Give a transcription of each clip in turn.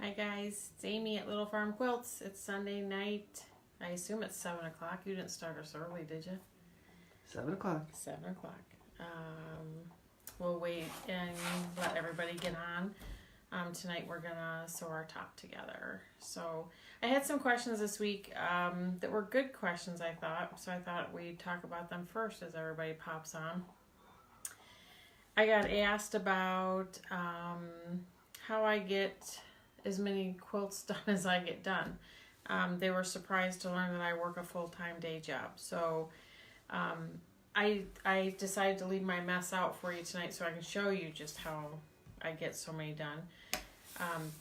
Hi guys, it's Amy at Little Farm Quilts. It's Sunday night. I assume it's 7 o'clock. You didn't start us early, did you? 7 o'clock. 7 o'clock. We'll wait and let everybody get on. Tonight we're gonna sew our top together. So I had some questions this week that were good questions, I thought. So I thought we'd talk about them first as everybody pops on. I got asked about how I get as many quilts done as I get done. They were surprised to learn that I work a full-time day job. So I decided to leave my mess out for you tonight so I can show you just how I get so many done.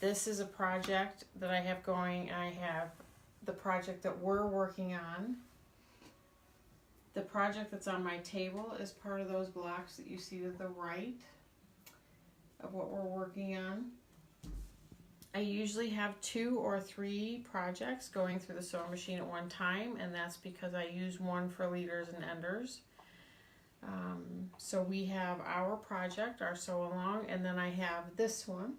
This is a project that I have going. I have the project that we're working on. The project that's on my table is part of those blocks that you see to the right of what we're working on. I usually have 2 or 3 projects going through the sewing machine at one time, and that's because I use one for leaders and enders. So we have our project, our sew along, and then I have this one.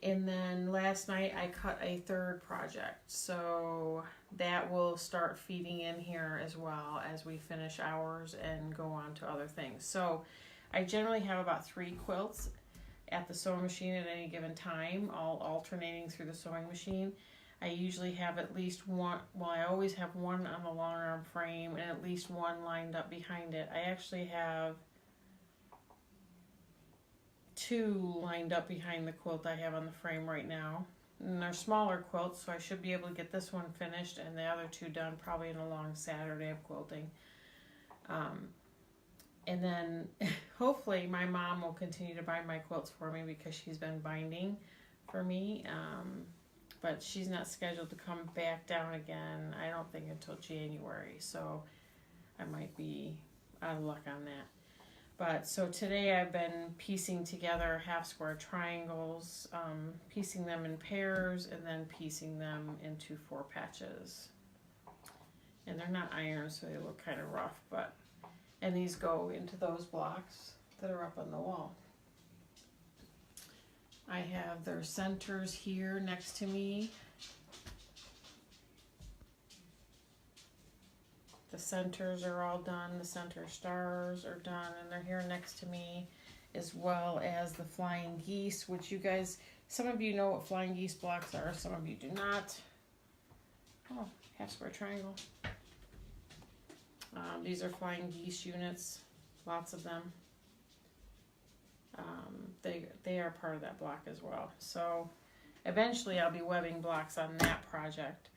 And then last night I cut a 3rd project, so that will start feeding in here as well as we finish ours and go on to other things. So I generally have about 3 quilts at the sewing machine at any given time, all alternating through the sewing machine. I usually have at least one, well, I always have one on the long arm frame and at least one lined up behind it. I actually have 2 lined up behind the quilt I have on the frame right now. And they're smaller quilts, so I should be able to get this one finished and the other 2 done probably in a long Saturday of quilting. And then hopefully my mom will continue to bind my quilts for me because she's been binding for me. But she's not scheduled to come back down again, I don't think, until January. So I might be out of luck on that. But so today I've been piecing together half square triangles, piecing them in pairs, and then piecing them into 4 patches. And they're not iron, so they look kind of rough, but, and these go into those blocks that are up on the wall. I have their centers here next to me. The centers are all done, the center stars are done, and they're here next to me, as well as the flying geese, which you guys, some of you know what flying geese blocks are, some of you do not. Oh, half square triangle. These are flying geese units, lots of them. They are part of that block as well. So eventually I'll be webbing blocks on that project.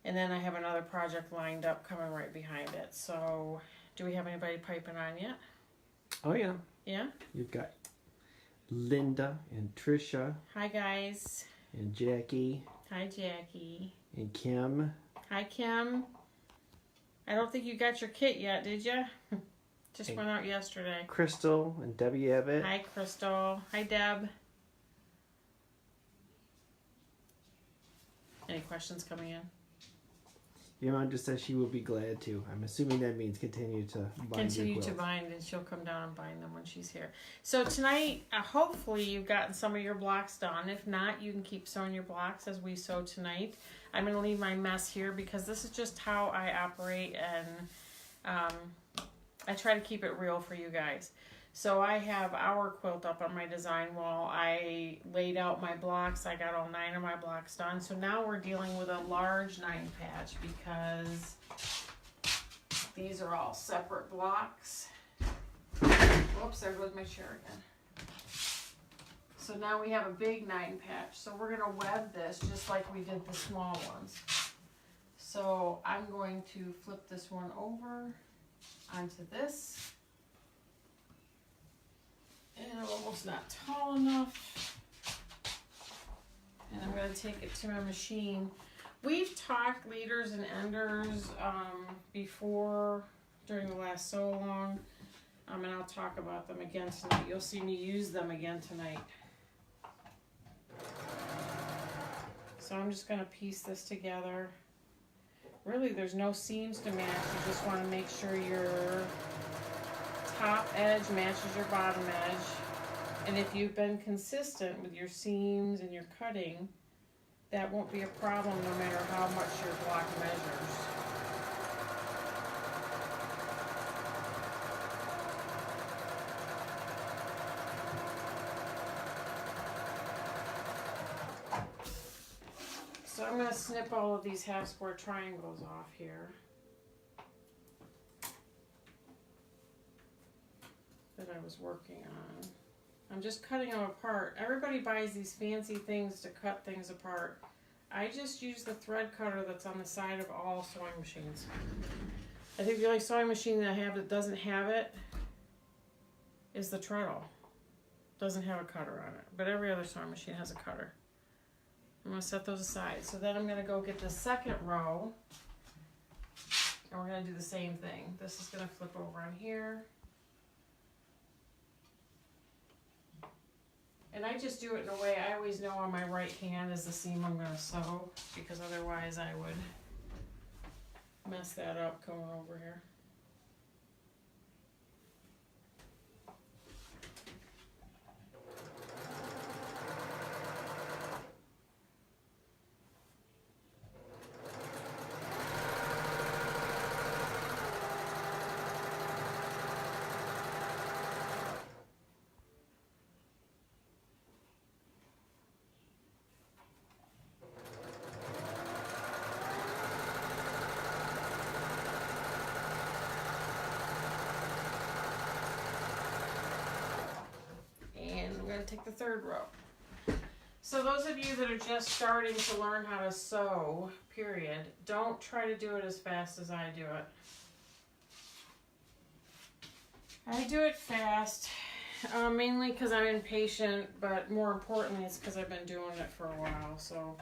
And then I have another project lined up coming right behind it. So do we have anybody piping on yet? Oh yeah. Yeah? You've got Linda and Trisha. Hi guys. And Jackie. Hi Jackie. And Kim. Hi Kim. I don't think you got your kit yet, did you? Just went out yesterday. Crystal and Debbie Abbott. Hi Crystal. Hi Deb. Any questions coming in? Your mom just says she will be glad to. I'm assuming that means continue to bind Continue your to quilts. bind, and she'll come down and bind them when she's here. So tonight, hopefully you've gotten some of your blocks done. If not, you can keep sewing your blocks as we sew tonight. I'm going to leave my mess here because this is just how I operate, and I try to keep it real for you guys. So I have our quilt up on my design wall. I laid out my blocks. I got all 9 of my blocks done. So now we're dealing with a large 9 patch because these are all separate blocks. Whoops, there goes my chair again. So now we have a big 9 patch. So we're going to web this just like we did the small ones. So I'm going to flip this one over onto this. And I'm almost not tall enough. And I'm going to take it to my machine. We've talked leaders and enders before during the last sew along. And I'll talk about them again tonight. You'll see me use them again tonight. So I'm just going to piece this together. Really, there's no seams to match. You just want to make sure your top edge matches your bottom edge. And if you've been consistent with your seams and your cutting, that won't be a problem no matter how much your block measures. So I'm going to snip all of these half square triangles off here that I was working on. I'm just cutting them apart. Everybody buys these fancy things to cut things apart. I just use the thread cutter that's on the side of all sewing machines. I think the only sewing machine that I have that doesn't have it is the Treadle. Doesn't have a cutter on it, but every other sewing machine has a cutter. I'm going to set those aside. So then I'm going to go get the second row, and we're going to do the same thing. This is going to flip over on here. And I just do it in a way, I always know on my right hand is the seam I'm going to sew, because otherwise I would mess that up going over here. Take the third row. So those of you that are just starting to learn how to sew, period, don't try to do it as fast as I do it. I do it fast, mainly because I'm impatient, but more importantly it's because I've been doing it for a while. So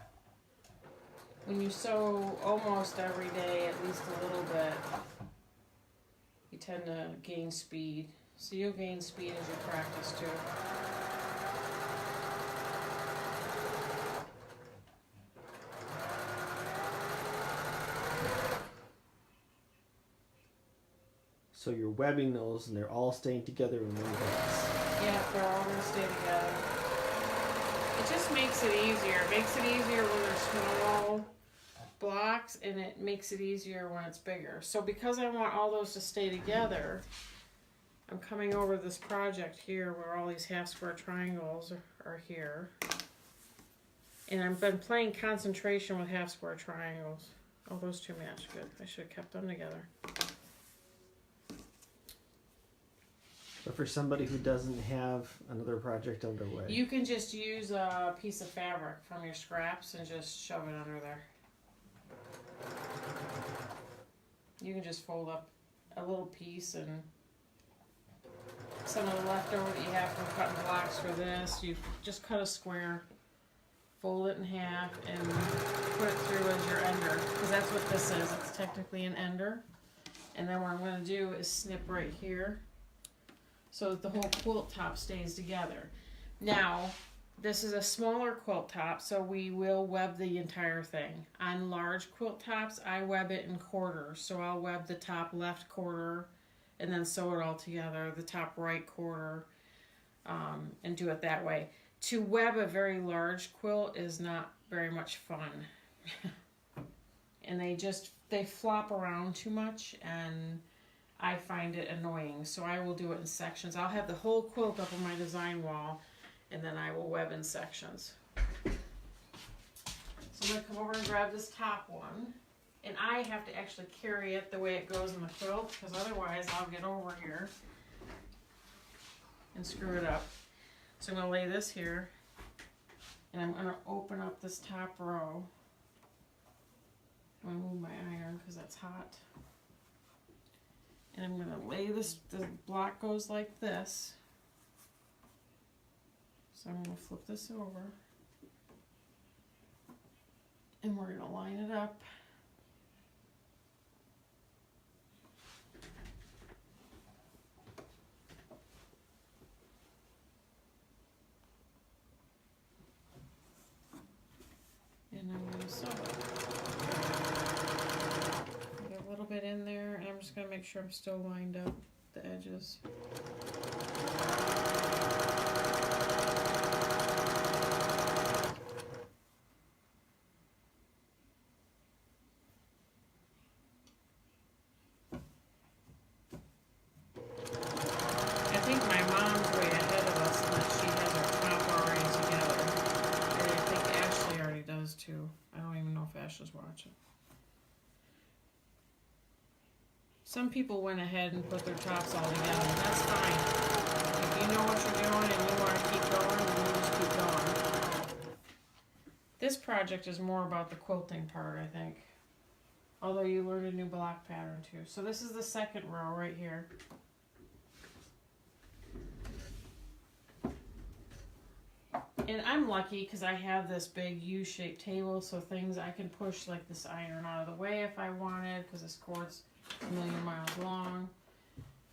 when you sew almost every day, at least a little bit, you tend to gain speed. So you'll gain speed as you practice too. So you're webbing those and they're all staying together in one place. Yeah, they're all going to stay together. It just makes it easier. It makes it easier when they're small blocks, and it makes it easier when it's bigger. So because I want all those to stay together, I'm coming over this project here where all these half square triangles are here. And I've been playing concentration with half square triangles. Oh, those two match good. I should have kept them together. But for somebody who doesn't have another project underway, You can just use a piece of fabric from your scraps and just shove it under there. You can just fold up a little piece, and some of the leftover that you have from cutting blocks for this, you just cut a square, fold it in half, and put it through as your ender, because that's what this is. It's technically an ender. And then what I'm going to do is snip right here, so that the whole quilt top stays together. Now, this is a smaller quilt top, so we will web the entire thing. On large quilt tops, I web it in quarters. So I'll web the top left quarter and then sew it all together, the top right quarter, and do it that way. To web a very large quilt is not very much fun. And they flop around too much, and I find it annoying, so I will do it in sections. I'll have the whole quilt up on my design wall, and then I will web in sections. So I'm going to come over and grab this top one, and I have to actually carry it the way it goes in the quilt, because otherwise I'll get over here and screw it up. So I'm going to lay this here, and I'm going to open up this top row. I'm going to move my iron because that's hot. And I'm going to lay this, the block goes like this. So I'm going to flip this over. And we're going to line it up. And I'm going to sew it. Get a little bit in there, and I'm just going to make sure I'm still lined up the edges. Josh is watching. Some people went ahead and put their tops all together, and that's fine. If you know what you're doing and you want to keep going, then you just keep going. This project is more about the quilting part, I think. Although you learned a new block pattern too. So this is the second row right here. And I'm lucky because I have this big U-shaped table, so things I can push like this iron out of the way if I wanted, because this cord's a million miles long,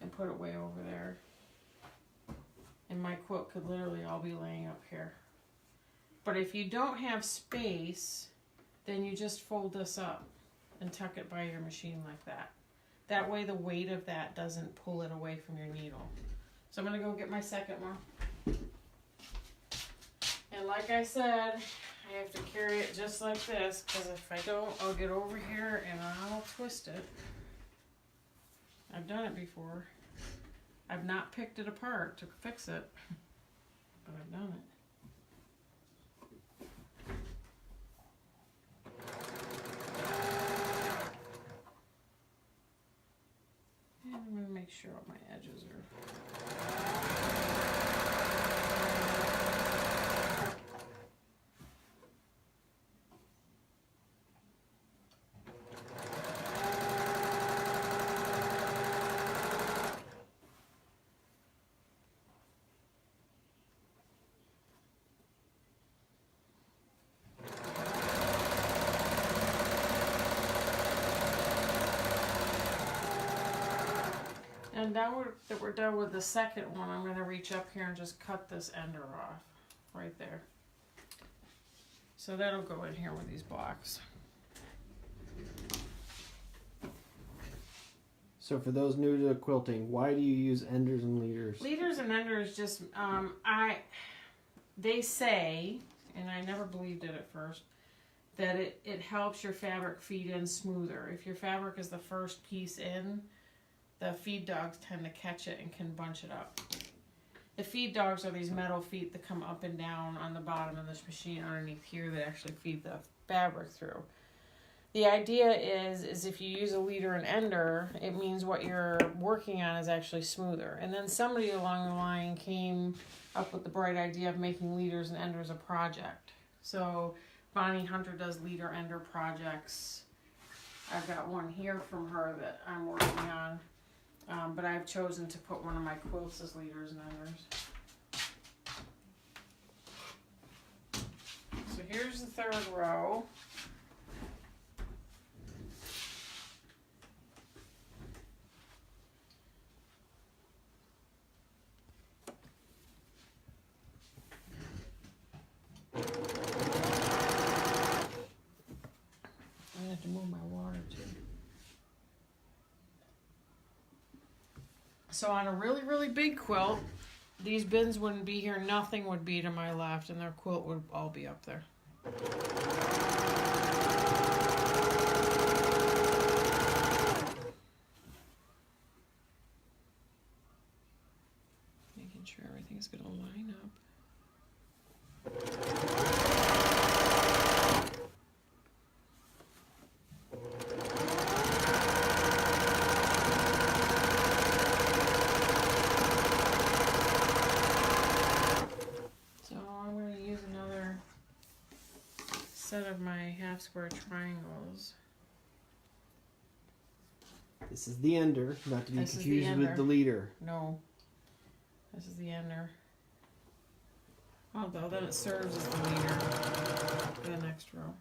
and put it way over there. And my quilt could literally all be laying up here. But if you don't have space, then you just fold this up and tuck it by your machine like that. That way the weight of that doesn't pull it away from your needle. So I'm going to go get my second one. And like I said, I have to carry it just like this, because if I don't, I'll get over here and I'll twist it. I've done it before. I've not picked it apart to fix it, but I've done it. And I'm going to make sure all my edges are... And now that we're done with the second one, I'm going to reach up here and just cut this ender off right there. So that'll go in here with these blocks. So for those new to quilting, why do you use enders and leaders? Leaders and enders just, they say, and I never believed it at first, that it helps your fabric feed in smoother. If your fabric is the first piece in, the feed dogs tend to catch it and can bunch it up. The feed dogs are these metal feet that come up and down on the bottom of this machine underneath here that actually feed the fabric through. The idea is if you use a leader and ender, it means what you're working on is actually smoother. And then somebody along the line came up with the bright idea of making leaders and enders a project. So Bonnie Hunter does leader ender projects. I've got one here from her that I'm working on. But I've chosen to put one of my quilts as leaders and enders. So here's the third row. I have to move my water too. So on a really, really big quilt, these bins wouldn't be here. Nothing would be to my left, and their quilt would all be up there. Making sure everything's going to line up. Of my half square triangles. This is the ender, not to be confused with the leader. No, this is the ender. Although then it serves as the leader for the next row.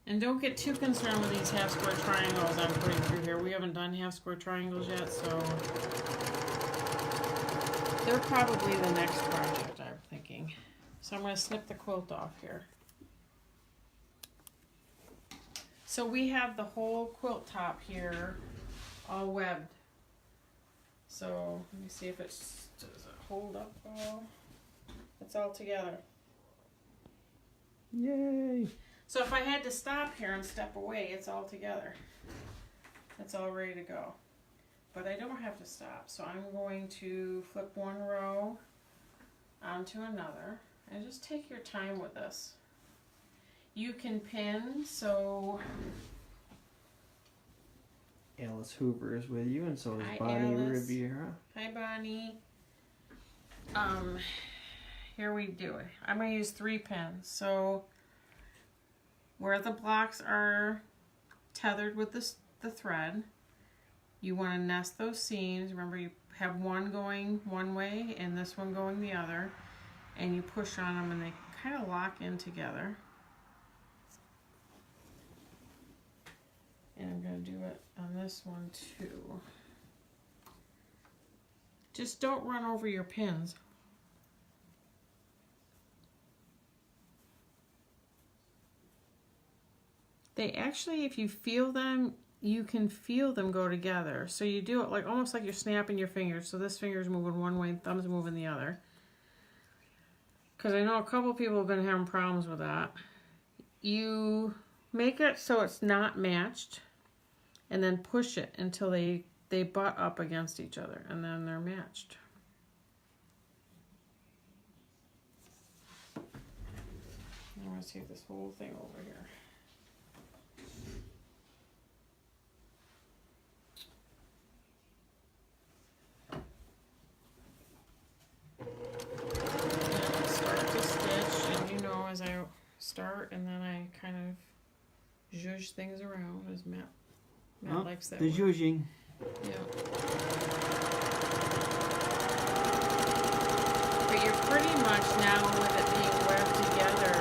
And don't get too concerned with these half square triangles I'm putting through here. We haven't done half square triangles yet, so they're probably the next project I'm thinking. So I'm going to snip the quilt off here. So we have the whole quilt top here all webbed. So let me see if does it hold up all. It's all together. Yay! So if I had to stop here and step away, it's all together. It's all ready to go. But I don't have to stop. So I'm going to flip one row onto another. And just take your time with this. You can pin, so Alice Hoover is with you, and so is Hi, Bonnie Alice. Riviera. hi Bonnie. Here we do it. I'm gonna use 3 pins. So where the blocks are tethered with the thread, you want to nest those seams. Remember, you have one going one way and this one going the other, and you push on them and they kind of lock in together. And I'm going to do it on this one too. Just don't run over your pins. They actually, if you feel them, you can feel them go together. So you do it like almost like you're snapping your fingers. So this finger's moving one way, thumb's moving the other. Because I know a couple people have been having problems with that. You make it so it's not matched, and then push it until they butt up against each other, and then they're matched. I'm going to take this whole thing over here. As I start, and then I kind of zhuzh things around as Matt likes that. The zhuzhing. Yeah. But you're pretty much now with it being webbed together,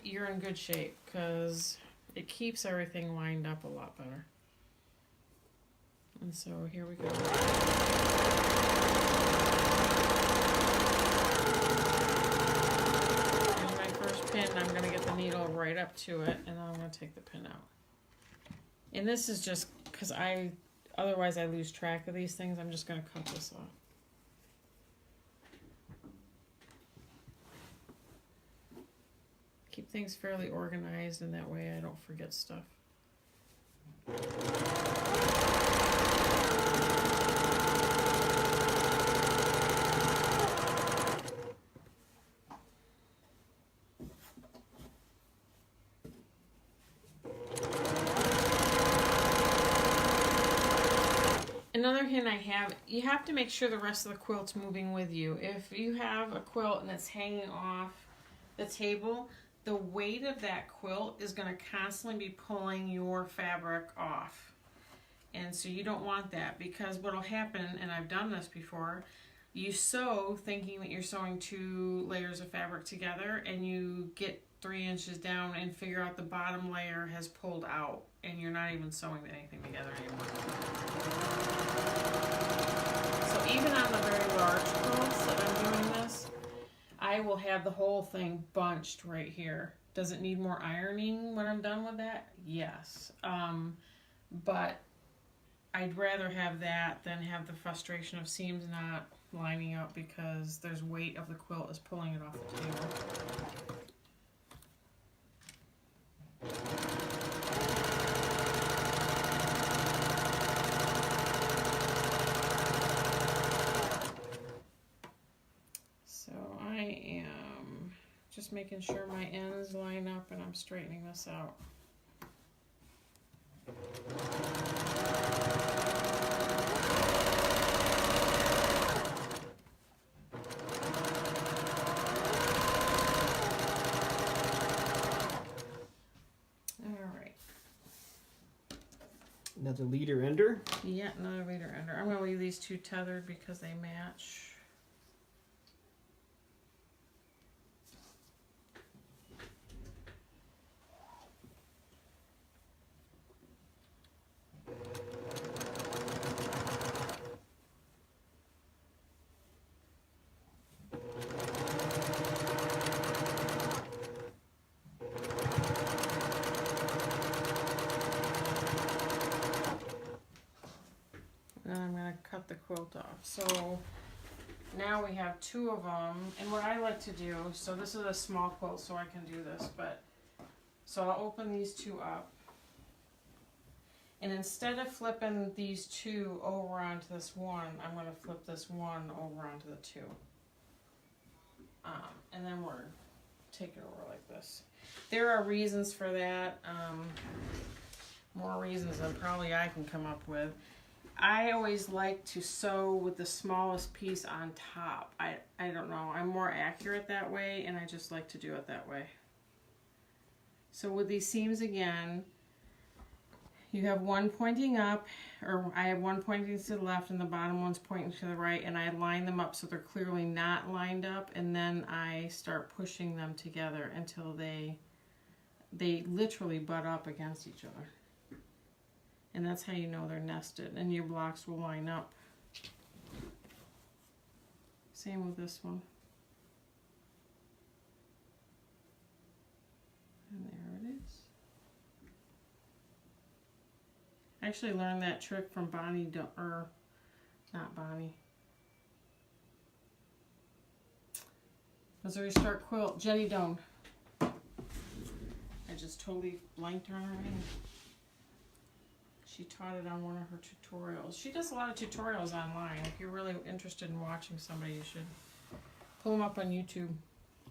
you're in good shape because it keeps everything lined up a lot better. And so here we go. Pin, I'm going to get the needle right up to it, and then I'm going to take the pin out. And this is just because otherwise I lose track of these things. I'm just going to cut this off. Keep things fairly organized, and that way I don't forget stuff. Another hint I have, you have to make sure the rest of the quilt's moving with you. If you have a quilt and it's hanging off the table, the weight of that quilt is going to constantly be pulling your fabric off. And so you don't want that, because what will happen, and I've done this before, you sew thinking that you're sewing 2 layers of fabric together, and you get 3 inches down and figure out the bottom layer has pulled out, and you're not even sewing anything together anymore. So even on the very large quilts that I'm doing this, I will have the whole thing bunched right here. Does it need more ironing when I'm done with that? Yes. But I'd rather have that than have the frustration of seams not lining up because there's weight of the quilt is pulling it off the table. So I am just making sure my ends line up and I'm straightening this out. Another leader ender. Yeah, another leader ender. I'm going to leave these 2 tethered because they match. The quilt off. So now we have 2 of them, and what I like to do, so this is a small quilt so I can do this, but so I'll open these 2 up, and instead of flipping these 2 over onto this one, I'm going to flip this one over onto the 2, and then we're take it over like this. There are reasons for that. More reasons than probably I can come up with. I always like to sew with the smallest piece on top. I don't know. I'm more accurate that way, and I just like to do it that way. So with these seams again, you have one pointing up, or I have one pointing to the left and the bottom one's pointing to the right, and I line them up so they're clearly not lined up, and then I start pushing them together until they literally butt up against each other. And that's how you know they're nested, and your blocks will line up. Same with this one. And there it is. I actually learned that trick from Bonnie, or not Bonnie. Missouri Star Quilt, Jenny Doan. I just totally blanked on her name. She taught it on one of her tutorials. She does a lot of tutorials online. If you're really interested in watching somebody, you should pull them up on YouTube.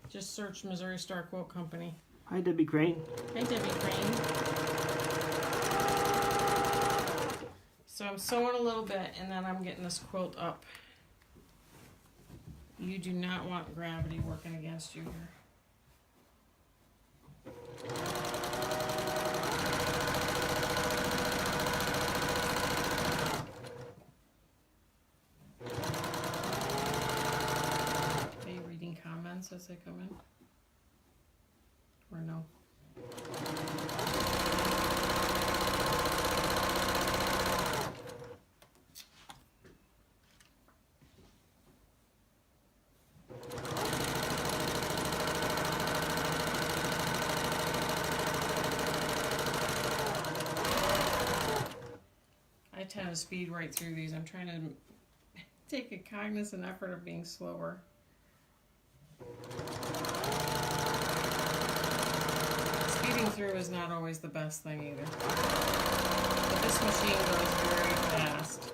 Just search Missouri Star Quilt Company. Hi, Debbie Crane. Hi, Debbie Crane. So I'm sewing a little bit, and then I'm getting this quilt up. You do not want gravity working against you here. As they come in, or no? I tend to speed right through these. I'm trying to take a cognizant effort of being slower. Speeding through is not always the best thing either. But this machine goes very fast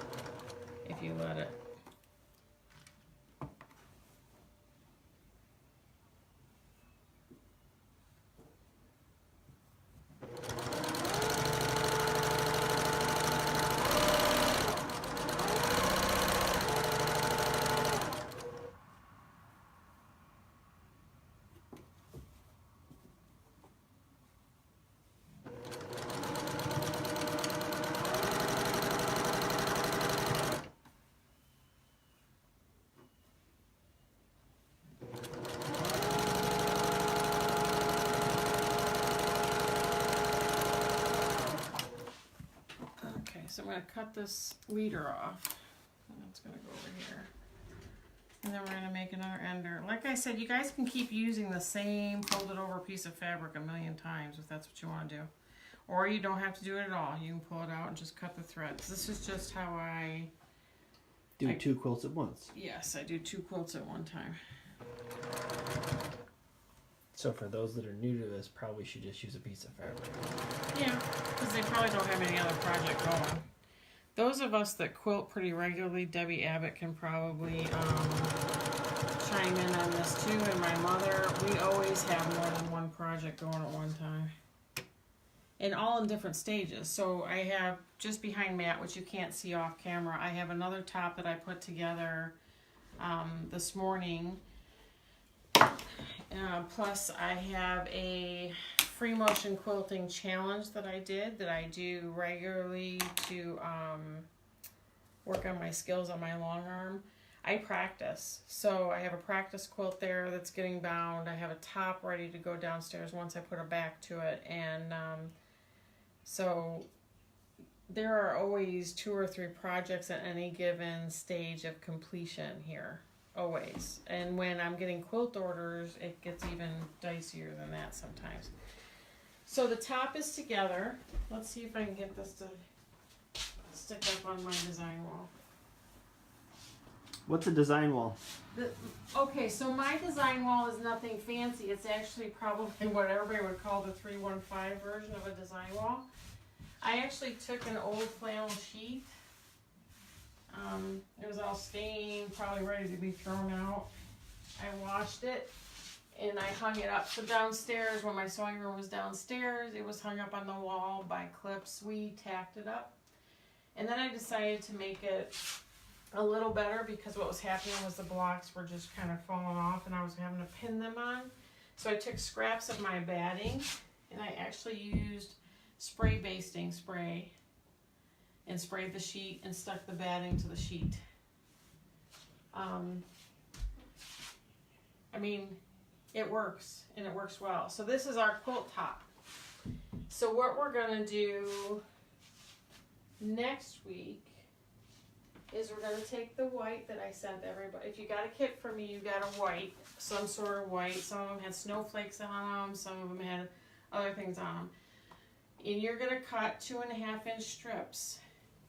if you let it. So I'm going to cut this leader off, and it's going to go over here. And then we're going to make another ender. Like I said, you guys can keep using the same folded over piece of fabric a million times if that's what you want to do. Or you don't have to do it at all. You can pull it out and just cut the threads. This is just how I do two quilts at once. Yes, I do two quilts at one time. So for those that are new to this, probably should just use a piece of fabric. Yeah, because they probably don't have any other project going. Those of us that quilt pretty regularly, Debbie Abbott can probably chime in on this too, and my mother, we always have more than one project going at one time. And all in different stages. So I have, just behind Matt, which you can't see off camera, I have another top that I put together this morning. Plus I have a free motion quilting challenge that I do regularly to work on my skills on my long arm. I practice, so I have a practice quilt there that's getting bound. I have a top ready to go downstairs once I put a back to it, and so there are always 2 or 3 projects at any given stage of completion here. Always. And when I'm getting quilt orders, it gets even dicier than that sometimes. So the top is together. Let's see if I can get this to stick up on my design wall. What's a design wall? Okay, so my design wall is nothing fancy. It's actually probably what everybody would call the 315 version of a design wall. I actually took an old flannel sheet. It was all stained, probably ready to be thrown out. I washed it, and I hung it up. So downstairs, when my sewing room was downstairs, it was hung up on the wall by clips. We tacked it up. And then I decided to make it a little better because what was happening was the blocks were just kind of falling off and I was having to pin them on. So I took scraps of my batting and I actually used spray basting spray and sprayed the sheet and stuck the batting to the sheet. I mean, it works and it works well. So this is our quilt top. So what we're gonna do next week is we're going to take the white that I sent everybody. If you got a kit from me, you got a white, some sort of white. Some of them had snowflakes on them, some of them had other things on them. And you're going to cut 2.5-inch strips.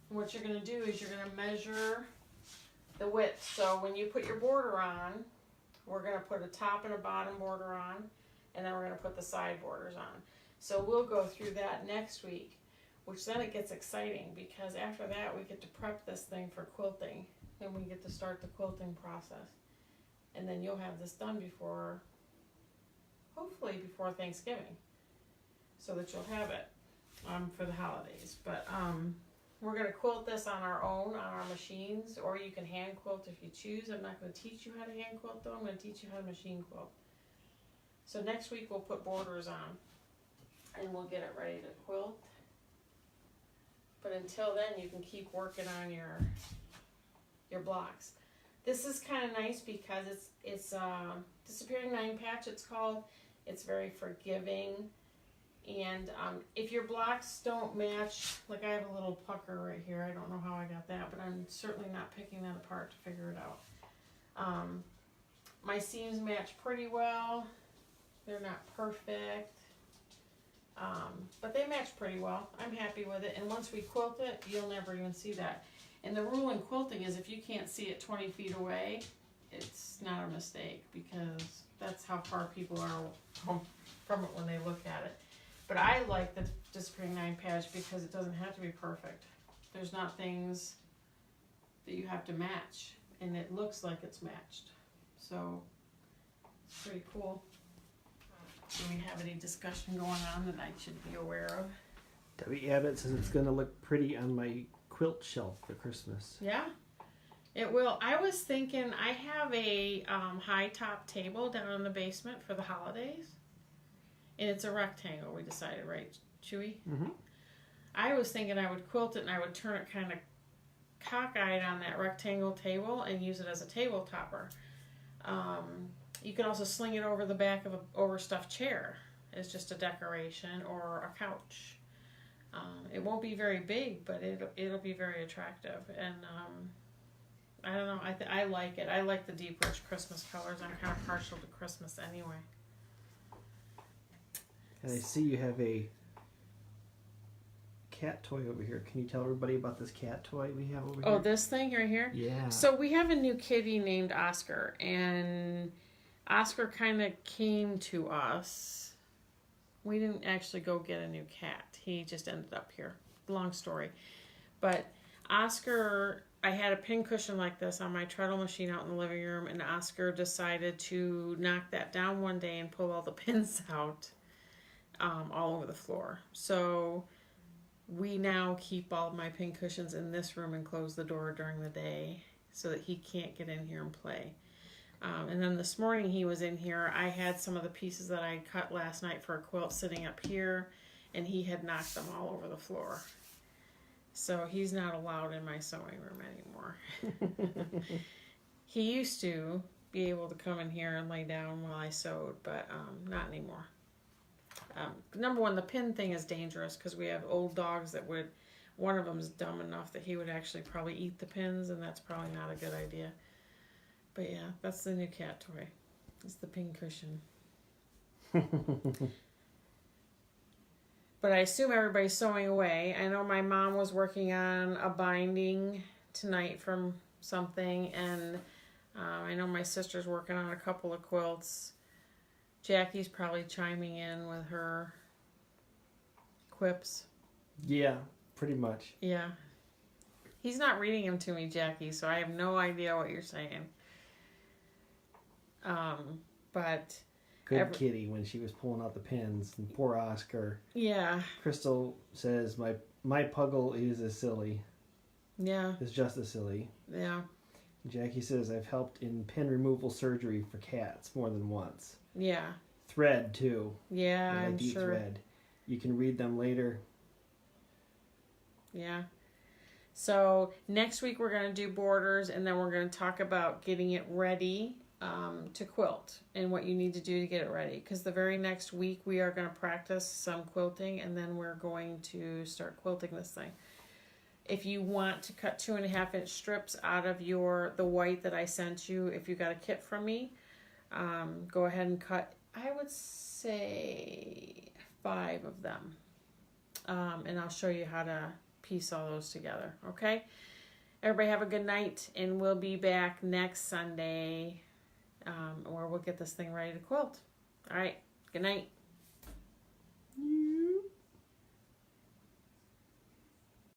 And what you're going to do is you're going to measure the width. So when you put your border on, we're going to put a top and a bottom border on, and then we're going to put the side borders on. So we'll go through that next week. Which then it gets exciting because after that we get to prep this thing for quilting and we get to start the quilting process. And then you'll have this done before, hopefully before Thanksgiving, so that you'll have it for the holidays. But we're going to quilt this on our own, on our machines, or you can hand quilt if you choose. I'm not going to teach you how to hand quilt though, I'm going to teach you how to machine quilt. So next week we'll put borders on and we'll get it ready to quilt. But until then, you can keep working on your blocks. This is kind of nice because it's Disappearing 9 Patch. It's called. It's very forgiving, and if your blocks don't match, like I have a little pucker right here. I don't know how I got that, but I'm certainly not picking that apart to figure it out. My seams match pretty well. They're not perfect. But they match pretty well. I'm happy with it. And once we quilt it, you'll never even see that. And the rule in quilting is if you can't see it 20 feet away, it's not a mistake because that's how far people are from it when they look at it. But I like the Disappearing 9 Patch because it doesn't have to be perfect. There's not things that you have to match, and it looks like it's matched. So it's pretty cool. Do we have any discussion going on that I should be aware of? Debbie Abbott says it's going to look pretty on my quilt shelf for Christmas. Yeah, it will. I was thinking I have a high top table down in the basement for the holidays. And it's a rectangle, we decided, right, Chewy? Mm-hmm. I was thinking I would quilt it and I would turn it kind of cockeyed on that rectangle table and use it as a table topper. You can also sling it over the back of an overstuffed chair as just a decoration or a couch. It won't be very big, but it'll be very attractive. And I don't know, I like it. I like the deep, rich Christmas colors. I'm kind of partial to Christmas anyway. And I see you have a cat toy over here. Can you tell everybody about this cat toy we have over here? Oh, this thing right here? Yeah. So we have a new kitty named Oscar, and Oscar kind of came to us. We didn't actually go get a new cat. He just ended up here. Long story. But Oscar, I had a pincushion like this on my treadle machine out in the living room, and Oscar decided to knock that down one day and pull all the pins out all over the floor. So we now keep all of my pincushions in this room and close the door during the day so that he can't get in here and play. And then this morning he was in here. I had some of the pieces that I cut last night for a quilt sitting up here, and he had knocked them all over the floor. So he's not allowed in my sewing room anymore. He used to be able to come in here and lay down while I sewed, but not anymore. Number one, the pin thing is dangerous because we have old dogs that would, one of them's dumb enough that he would actually probably eat the pins, and that's probably not a good idea. But yeah, that's the new cat toy. It's the pin cushion. But I assume everybody's sewing away. I know my mom was working on a binding tonight from something, and I know my sister's working on a couple of quilts. Jackie's probably chiming in with her quips. Yeah, pretty much. Yeah. He's not reading them to me, Jackie, so I have no idea what you're saying. But good kitty when she was pulling out the pins. And poor Oscar. Yeah. Crystal says, my puggle is as silly. Yeah. Is just as silly. Yeah. Jackie says, I've helped in pin removal surgery for cats more than once. Yeah. Thread, too. Yeah, I like I'm to eat sure. thread. You can read them later. Yeah. So next week we're going to do borders, and then we're going to talk about getting it ready to quilt and what you need to do to get it ready. Because the very next week we are going to practice some quilting, and then we're going to start quilting this thing. If you want to cut 2.5-inch strips out of the white that I sent you, if you got a kit from me, go ahead and cut, I would say 5 of them. And I'll show you how to piece all those together. Okay? Everybody have a good night, and we'll be back next Sunday where we'll get this thing ready to quilt. All right. Good night.